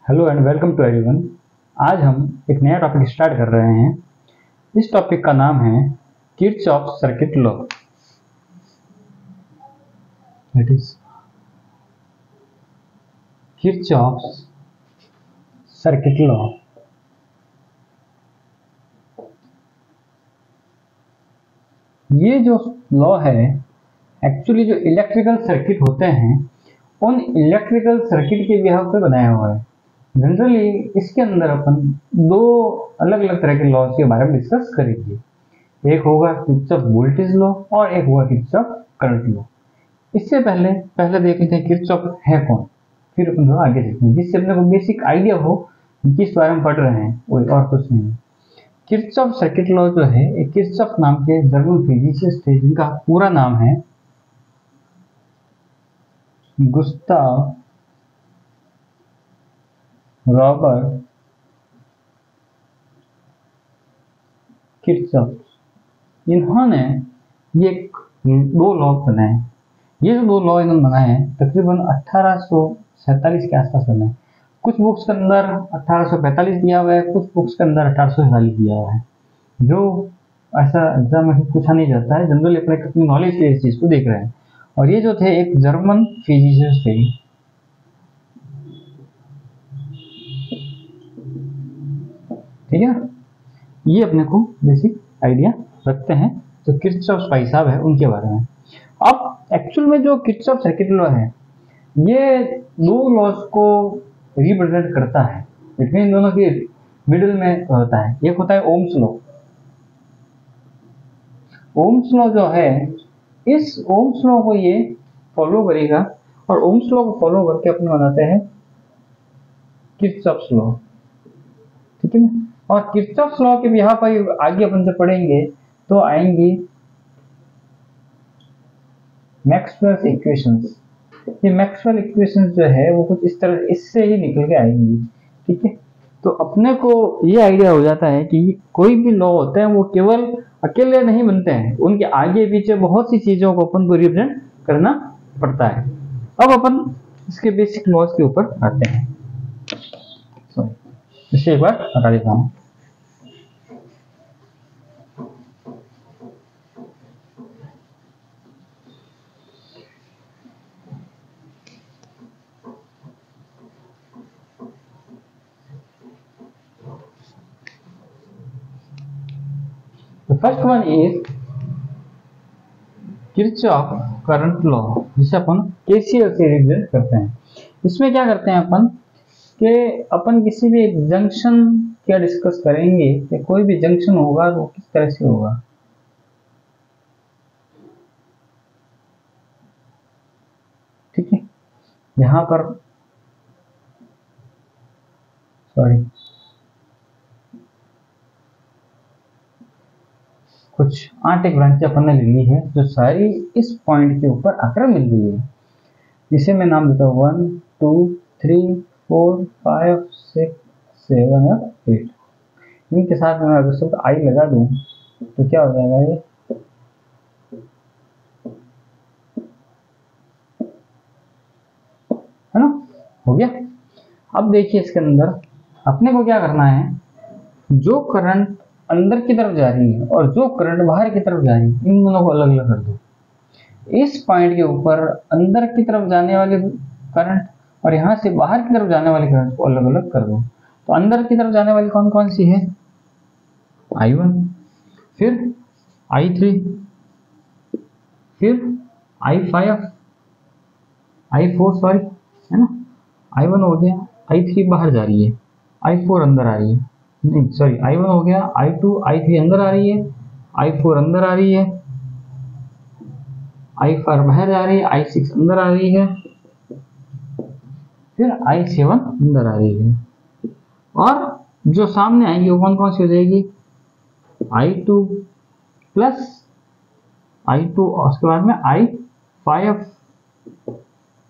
Hello and welcome to everyone. आज हम एक नया टॉपिक स्टार्ट कर रहे हैं। इस टॉपिक का नाम है Kirchhoff circuit law. It is Kirchhoff circuit law. ये जो लॉ है एक्चुअली जो इलेक्ट्रिकल सर्किट होते हैं उन इलेक्ट्रिकल सर्किट के बिहाफ पे बनाया हुआ है। जनरली इसके अंदर अपन दो अलग अलग तरह के लॉज के बारे में डिस्कस करेंगे। एक होगा किरचॉफ वोल्टेज लॉ और एक होगा किरचॉफ करंट लॉ। इससे पहले देख लेते हैं किरचॉफ है कौन, फिर अपन आगे देखेंगे जिससे अपने को बेसिक आइडिया हो किस बारे में पढ़ रहे हैं, कोई और कुछ नहीं। किरचॉफ सर्किट लॉ जो है एक किरचॉफ नाम के जर्मन फिजिसिस्ट थे जिनका पूरा नाम है गुस्ताव रॉबर्ट किरचॉफ। इन्होंने ये दो लॉ बनाए। ये जो दो लॉ इन्होंने बनाए हैं तकरीबन 1847 के आसपास बनाए। कुछ बुक्स के अंदर 1845 दिया हुआ है, कुछ बुक्स के अंदर 1840 दिया हुआ है। जो ऐसा एग्जाम में पूछा नहीं जाता है, जनरली अपनी नॉलेज के इस चीज को देख रहे हैं। और ये जो थे एक जर्मन फिजिसिस्ट थे। ठीक है, ये अपने को बेसिक आइडिया रखते हैं जो किरचॉफ भाई साहब है उनके बारे में। अब एक्चुअल में जो किरचॉफ सर्किट लॉ है ये दो लॉज को रिप्रेजेंट करता है। इटमीन दोनों के मिडिल में होता है। एक होता है ओम्स लॉ। ओम्स लॉ जो है इस ओम्स लॉ को ये फॉलो करेगा और ओम्स लॉ को फॉलो करके अपने बनाते हैं किरचॉफ लॉ। ठीक है ना। और किरचॉफ लॉ के यहाँ पर आगे अपन जब पढ़ेंगे तो आएंगी मैक्सवेल इक्वेशंस। ये मैक्सवेल इक्वेशंस जो है वो कुछ इस तरह इससे ही निकल के आएंगी। ठीक है, तो अपने को ये आइडिया हो जाता है कि कोई भी लॉ होते हैं वो केवल अकेले नहीं बनते हैं, उनके आगे पीछे बहुत सी चीजों को अपन को रिप्रेजेंट करना पड़ता है। अब अपन इसके बेसिक लॉज के ऊपर आते हैं। इसे एक बार हटा देता हूं। The first one is Kirchhoff current law, जिसे अपन केसीएल से रिप्रेजेंट करते हैं। इसमें क्या करते हैं अपन कि अपन किसी भी एक जंक्शन क्या डिस्कस करेंगे कि कोई भी जंक्शन होगा तो किस तरह से होगा। ठीक है, यहां पर कुछ 8 एक ब्रांचें अपन ने ले ली है जो सारी इस पॉइंट के ऊपर आकर मिल रही है। जिसे मैं नाम देता हूँ 1 2 3 4 5 6 7 और 8। इनके साथ में अगर सब आई लगा दूं तो क्या हो जाएगा, ये है ना, हो गया। अब देखिए इसके अंदर अपने को क्या करना है, जो करंट अंदर की तरफ जा रही है और जो करंट बाहर की तरफ जा रही है इन दोनों को अलग अलग कर दो। इस पॉइंट के ऊपर अंदर की तरफ जाने वाले करंट और यहां से बाहर की तरफ जाने वाले करंट को अलग अलग कर दो। तो अंदर की तरफ जाने वाली कौन कौन सी है, I1, फिर I3, फिर I5, I4 सॉरी, है ना। I1 हो गया, I3 बाहर जा रही है, I4 अंदर आ रही है, नहीं सॉरी I1 हो गया, I2 I3 अंदर आ रही है, I4 अंदर आ रही है, I5 बाहर जा रही है, I6 अंदर आ रही है, फिर I7 अंदर आ रही है। और जो सामने आएंगी वो कौन कौन सी हो जाएगी, I2 प्लस I2 और उसके बाद में I5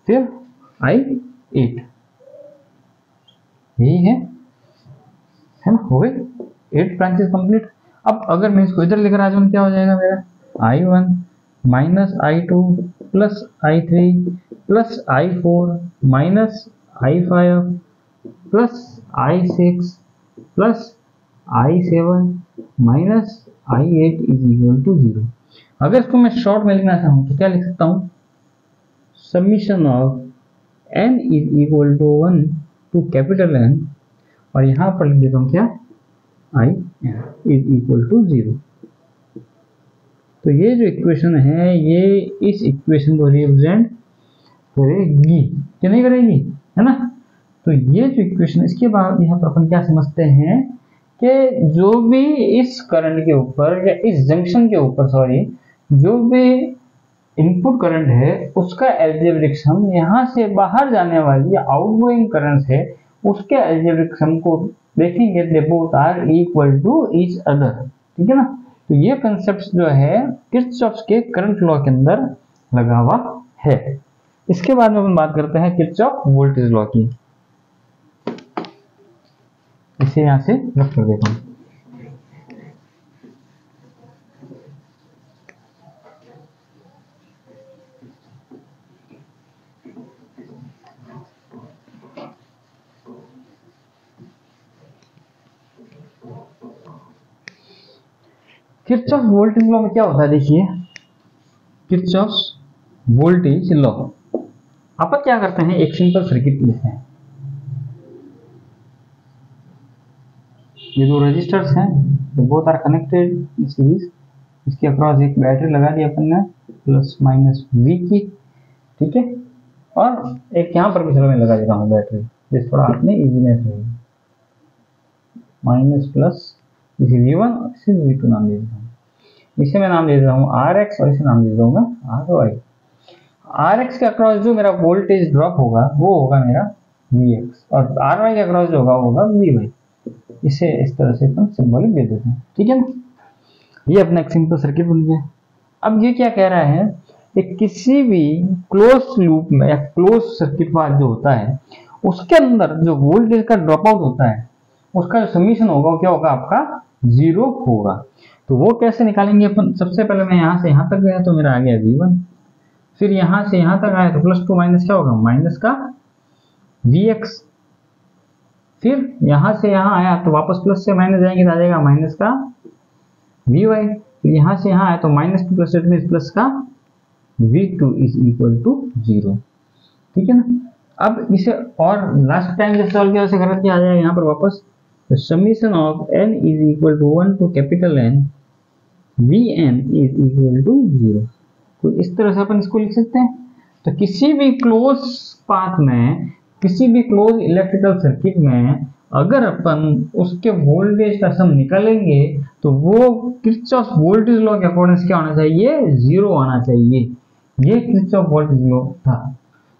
फिर I8। यही है ना, हो गए 8 ब्रांचेस कंप्लीट। अब अगर मैं इसको इधर लेकर आ जाऊँ क्या हो जाएगा मेरा, I1 minus I2 plus I3 plus I4 minus I5 plus I6 plus I7 minus I8 is equal to 0। अगर इसको मैं शॉर्ट में लिखना चाहूँ तो क्या लिख सकता हूँ, summation of n is equal to 1 to capital N, और यहाँ पर लिख देता हूँ क्या, I इज इक्वल टू 0। तो ये जो इक्वेशन है ये इस इक्वेशन को रिप्रेजेंट करेगी कि नहीं करेगी, है ना। तो ये जो इक्वेशन, इसके बाद यहाँ पर अपन क्या समझते हैं कि जो भी इस करंट के ऊपर या इस जंक्शन के ऊपर जो भी इनपुट करंट है उसका अलजेब्रिक सम यहाँ से बाहर जाने वाली आउटगोइंग करंट है उसके अलजेब्रिक सम को देखेंगे, they both are equal to each other, ठीक है ना। तो ये कंसेप्ट जो है किरचॉफ के करंट लॉ के अंदर लगा हुआ है। इसके बाद में अपन बात करते हैं किरचॉफ वोल्टेज लॉ की। इसे यहां से रख कर देता हूं। किरचॉफ वोल्टेज लॉ में क्या होता है, देखिए किरचॉफ वोल्टेज लॉ, अपन क्या करते हैं, एक सिंपल सर्किट लेते हैं। ये दो रेजिस्टर्स हैं, तो both are connected in series. इसके अक्रॉस एक बैटरी लगा दी अपन ने प्लस माइनस V की, ठीक है। और एक यहाँ पर भी चलो मैं लगा देता हूँ बैटरी, जिस थोड़ा हाथ में इजीनेस रहेगी। माइनस प्लस इसे V1 और इसे V2 नाम दे देता हूँ। इसे मैं नाम दे देता हूँ RX और इसे नाम दे देता हूँ मैं RY। RX के अक्रॉस जो मेरा वोल्टेज ड्रॉप होगा वो होगा मेरा VX, और RY के अक्रॉस जो होगा VY। इसे इस तरह से अपन सिंबॉलिक दे देते हैं, ठीक है ना। ये अपना एक सिंपल सर्किट बन गया। अब ये क्या कह रहा है कि किसी भी क्लोज लूप में या क्लोज सर्किट वाला जो होता है उसके अंदर जो वोल्टेज का ड्रॉप आउट होता है उसका जो समीशन होगा वो क्या होगा, आपका 0 होगा। तो वो कैसे निकालेंगे अपन, सबसे पहले मैं यहाँ से यहाँ तक गया तो मेरा आ गया V1, फिर यहाँ से यहाँ तक आया तो प्लस टू माइनस क्या होगा, माइनस का VX, फिर यहाँ से यहाँ आया तो वापस प्लस से माइनस जाएंगे तो आ जाएगा माइनस का VY, फिर यहाँ से यहाँ आया तो माइनस टू प्लस में प्लस का V2 इज इक्वल टू 0, ठीक है ना। अब इसे और लास्ट टाइम जब सॉल्व किया वैसे करके आ जाएगा यहाँ पर वापस, तो summation of n is equal to 1 to capital N Vn is equal to 0। तो इस तरह से अपन इसको लिख सकते हैं। तो किसी भी क्लोज पाथ में, किसी भी क्लोज इलेक्ट्रिकल सर्किट में अगर अपन उसके वोल्टेज का सम निकालेंगे तो वो किरचॉफ वोल्टेज लॉ के अकॉर्डिंग क्या होना चाहिए, 0 आना चाहिए। ये किरचॉफ वोल्टेज लॉ था।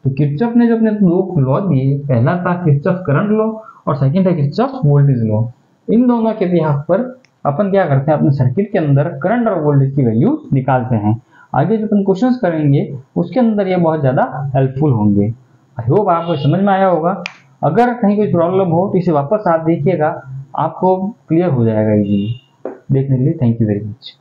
तो किरचॉफ ने जो अपने दो लॉ दिए, पहला था किरचॉफ करंट लॉ और सेकंड है किरचॉफ वोल्टेज लॉ। इन दोनों के बिहाफ पर अपन क्या करते हैं, अपने सर्किट के अंदर करंट और वोल्टेज की वैल्यू निकालते हैं। आगे जो अपन क्वेश्चंस करेंगे उसके अंदर ये बहुत ज्यादा हेल्पफुल होंगे। आई होप आपको समझ में आया होगा। अगर कहीं कोई प्रॉब्लम हो तो इसे वापस आप देखिएगा, आपको क्लियर हो जाएगा इजीली। देखने के लिए थैंक यू वेरी मच।